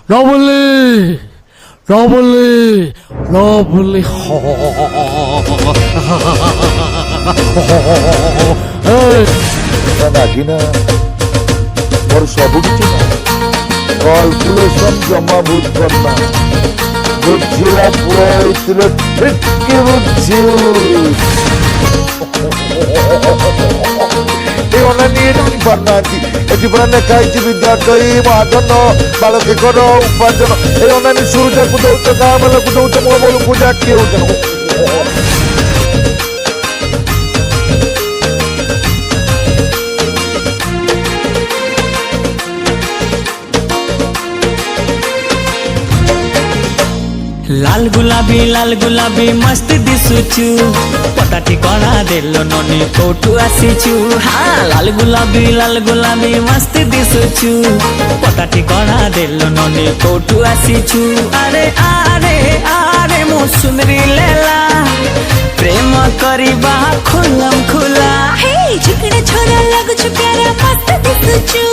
Lovely, lovely, lovely. Nagina মোর সবু কিছু না ক্যালকুলেশন জমা বুঝবার না বুঝিলা পুরো হয়েছিল ঠিক বুঝছি জীবনে খাইছি বিদ্যার্থী মাদନ ବାଳକୀକର ଉପାର୍ଜନ ଏଇ ଅନାନୀ ସୂର୍ଯ୍ୟକୁ ଦଉଛ ଗାଁ ବାଲାକୁ ଦଉଛ ମୋ ବେଳକୁ ଯାକି ହଉଛ लाल गुलाबी मस्त दिसुचु पता ठिकाना देलो ननी कोठू आसीचु हाँ लाल गुलाबी मस्त दिसुचु पता ठिकाना देलो ननी कोठू आसीचु अरे आरे आरे मो सुंदरी लेला प्रेम करिबा खुलम खुला हे चिकना छोरा लगुछु प्यारा मस्त दिसुचु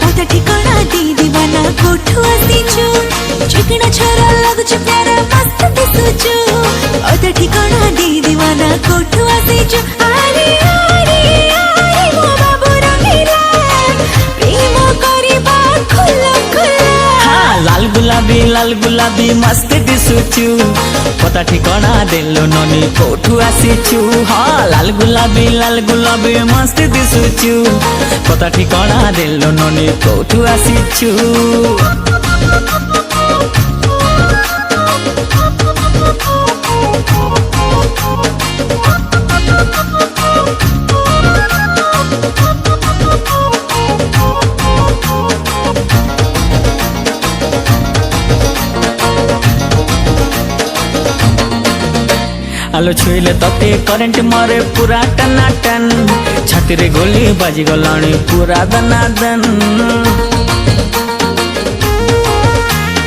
पता ठिकाना दी दीवाना कोठू आसीचु चिकना छोरा लगुछु प्यारा मस्त दिसुचु पता ठिकाना दी दीवाना कोठू आसीचु अरे अरे अरे मो बाबू रंगीला प्रेम करिबा खुलम खुला हाँ लाल गुलाबी मस्त दिसुचु पता ठिकाना देलो ननी कोठू आसीचु हाँ लाल गुलाबी मस्त दिसुचु पता ठिकाना देलो ननी कोठू आसीचु आलो छुईले तते करेंट मारे पूरा टनाटन छाती रे गोली बाजी गलाणी पूरा दनादन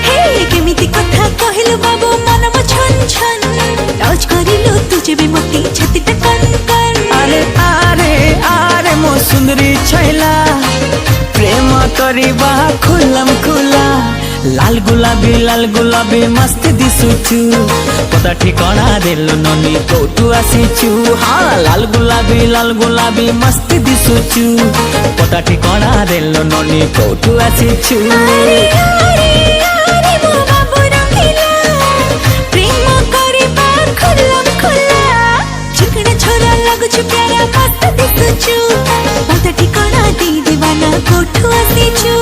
हे केमिति कथा कहिलु बाबू मनम छन छन टच करिलु तुझे भी मती छाती टकन कन अरे आरे आरे मो सुंदरी छैला प्रेम करिबा खुलम खुला लाल गुलाबी मस्त दिसुचु पता ठिकाना देलो ननी कोठू आसीचु हाँ लाल गुलाबी मस्त दिसुचु पता ठिकाना देलो ननी कोठू आसीचु अरे अरे अरे मो बाबू रंगीला प्रेम करिबा खुलम खुला चिकना छोरा लगुछु प्यारा मस्त दिसुचु पता ठिकाना दी दीवाना कोठू आसीचु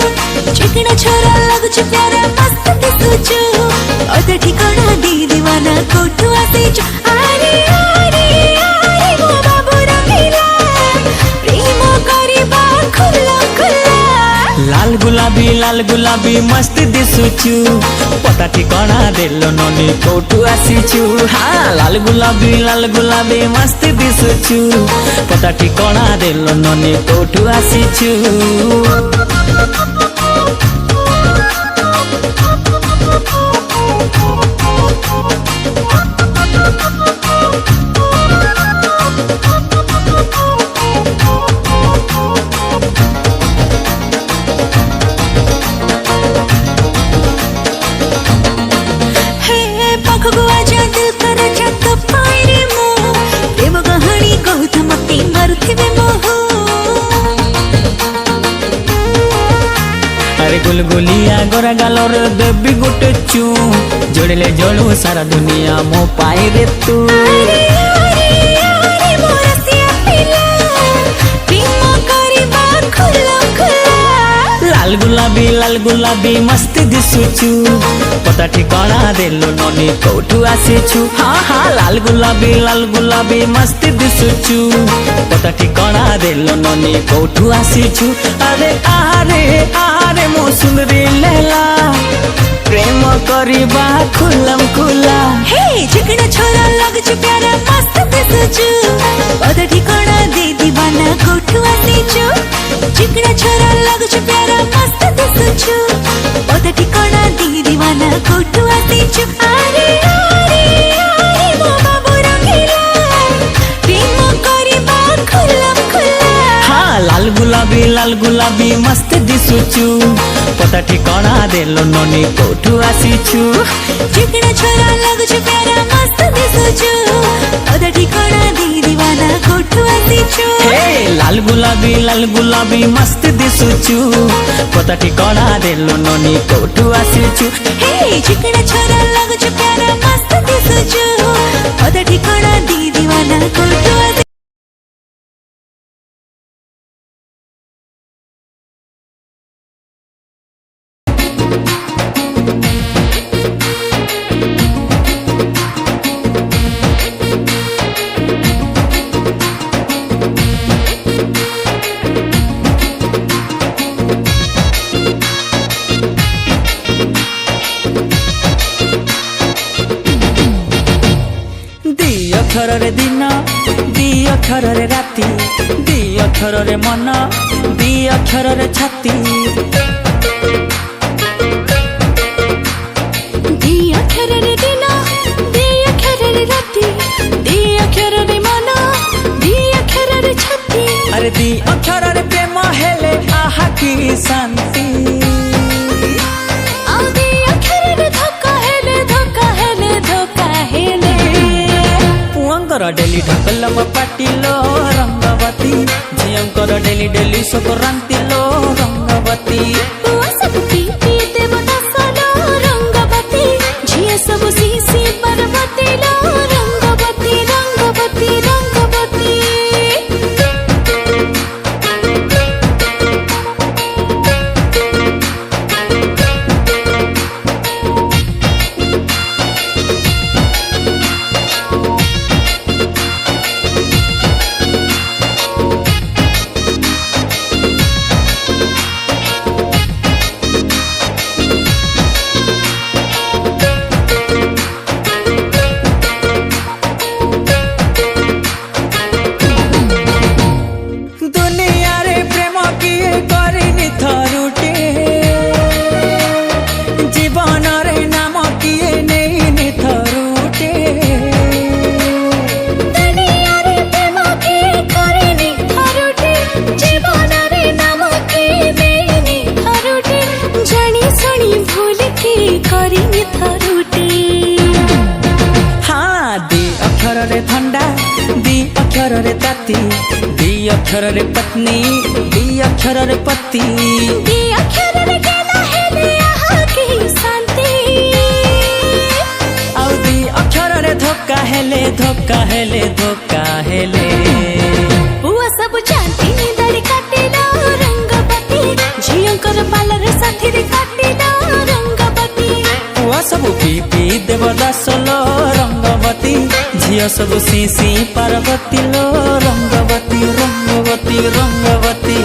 चिकना छोरा लगुछु प्यारा मस्त दिसुचु पता ठिकाना दी दीवाना कोठू आसीचु अरे अरे अरे मो बाबू रंगीला प्रेम करिबा खुलम खुला लाल गुलाबी मस्त दिसुचु पता ठिकाना देलो ननी कोठू आसीचु हाँ लाल गुलाबी मस्त दिसुचु पता ठिकाना देलो ननी कोठू आसीचु अरे गुलगुलिया गोरा गालोर देवी गुटे चू जोड़ले जोड़ू सारा दुनिया मो पाए रे तू अरे अरे अरे मो रसिया पिला प्रेम करिबा खुलम खुला लाल गुलाबी मस्त दिसुचु पता ठिकाना देलो ननी कोठू आसीचु हाँ हाँ लाल गुलाबी मस्त दिसुचु पता ठिकाना देलो ननी कोठू आसीचु अरे आरे आरे मो सुंदरी लेला प्रेम करिबा खुलम खुला हे चिकना छोरा लगुछु प्यारा मस्त दिसुचु पता ठिकाना दे दीवाना कोठू आसीचु चिकना छोरा लगुछु प्यारा मस्त दिसुचु पता ठिकाना दे दीवाना कोठू आसीचु अरे अरे अरे मो बाबू रंगीला प्रेम करिबा खुलम खुला हाँ लाल ଲାଲ ଗୁଲାବୀ ମସ୍ତ ଦିଶୁଛୁ ପତା ଠିକଣା ଦେଲୁ ନନି କୋଠୁ ଆସିଛୁ चिकना छोरा लगुछु प्यारा मस्त दिसुछु पता ठिकाना दी दीवाना कोठु आसीछु हे लाल गुलाबी मस्त दिशुछु पता ठिकଣା देलु ननी कोठु ଆସିଛୁ हे चिकना छोरा लगुछु प्यारा मस्त दिसुछु पता ठिकाना दी दीवाना कोठु आसीछु ଦି ଅକ୍ଷରରେ ଦିନ ଦି ଅକ୍ଷରରେ ରାତି ଦି ଅକ୍ଷରରେ ମନ ଦି ଅକ୍ଷରରେ ଛାତି दी अक्षररे दिन दी अक्षररे राती दी अक्षररे मन दी अक्षररे छाती अरे दी अक्षରରେ ପ୍ରେମ ହେଲେ ଆହା କି ଶାନ୍ତି आ दी अक्षररे धक्का हेले ପୁଅଙ୍କର ଡେଲି ଢକଲମ ପାଟିଲୋ ରଙ୍ଗବତୀ ଝିଅଙ୍କର ଡେଲି ସଂକ୍ରାନ୍ତିଲୋ ରଙ୍ଗବତୀ बुआ सब पी पी देवदासलो रंगवती झिया सब सीसी पार्वती लो रंगवती रंगवती रंगवती ଦୁନିଆରେ ପ୍ରେମ କିଏ କରିନି ଥରୁଟେ ଜୀବନରେ ନାମ କିଏ ନେଇନି ଥରୁଟେ दुनियारे प्रेम के करेनी थरुटे जीवनरे नाम के देनी थरुटे जानी सुनी भूल के करेनी थरुटे ହଁ ଦି ଅକ୍ଷରରେ ଥଣ୍ଡା ଦି ଅକ୍ଷରରେ ତାତି ଦି ଅକ୍ଷରରେ ପତ୍ନୀ ଦି ଅକ୍ଷରରେ ପତି दी अक्षररे गेला हेले आहा की शांति ଆଉ ଦି ଅକ୍ଷରରେ ଧୋକା ହେଲେ बुआ सब जानती दाढ़ी काटिलो रंगवती झियंकर पालर साथी रे काटिलो रंगवती ପୁଅ ସବୁ ପି ଦେବଦାସ ଲୋ ରଙ୍ଗବତୀ ଝିଅ ସବୁ ସି ପାର୍ବତୀ ଲୋ ରଙ୍ଗବତୀ ରଙ୍ଗବତୀ ରଙ୍ଗବତୀ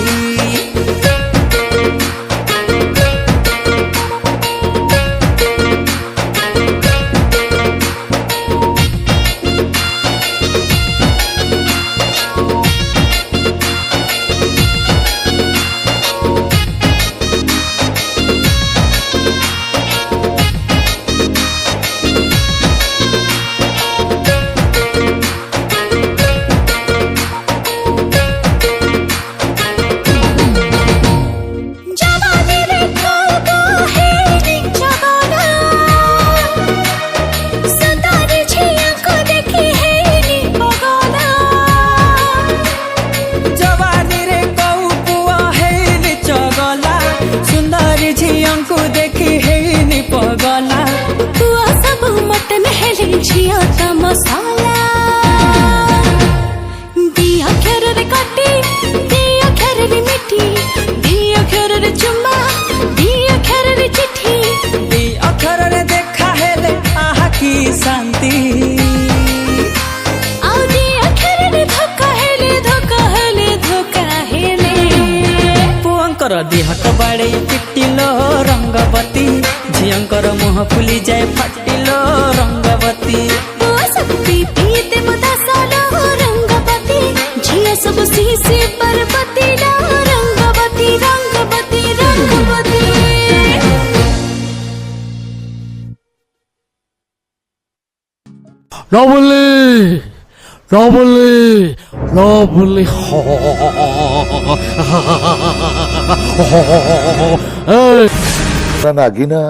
जवानी रे कोको हेली जवाना सतारे झिया को देखी हेली बगला जवानीरे कौ पुआ हेली चगला सुंदर झियंकु देखी हेली पगला बुआ सब मटन हेली झिया का मसाला दी अक्षर रे काटी दी अक्षर रे मिठी दी अक्षर रे चुम्मा दी अक्षर रे चिट्ठी दी अक्षରରେ ଦେଖା ହେଲେ ଆହା କି ଶାନ୍ତି आ दी अक्षर रे धक्का हेले ପୁଅଙ୍କର ଦି ହାତ ବାଡ଼େଇ ପିଟିଲୋ ରଙ୍ଗବତୀ ଝିଅଙ୍କର ମୁହଁ ଫୁଲି ଯାଏ ଫାଟିଲୋ ରଙ୍ଗବତୀ बुआ सब पी पी देवदासलो रंगवती झिया सब सीसी पार्वती लो रंगवती रंगवती रंगवती লবলি lovely, lovely. Hey. নাগিনা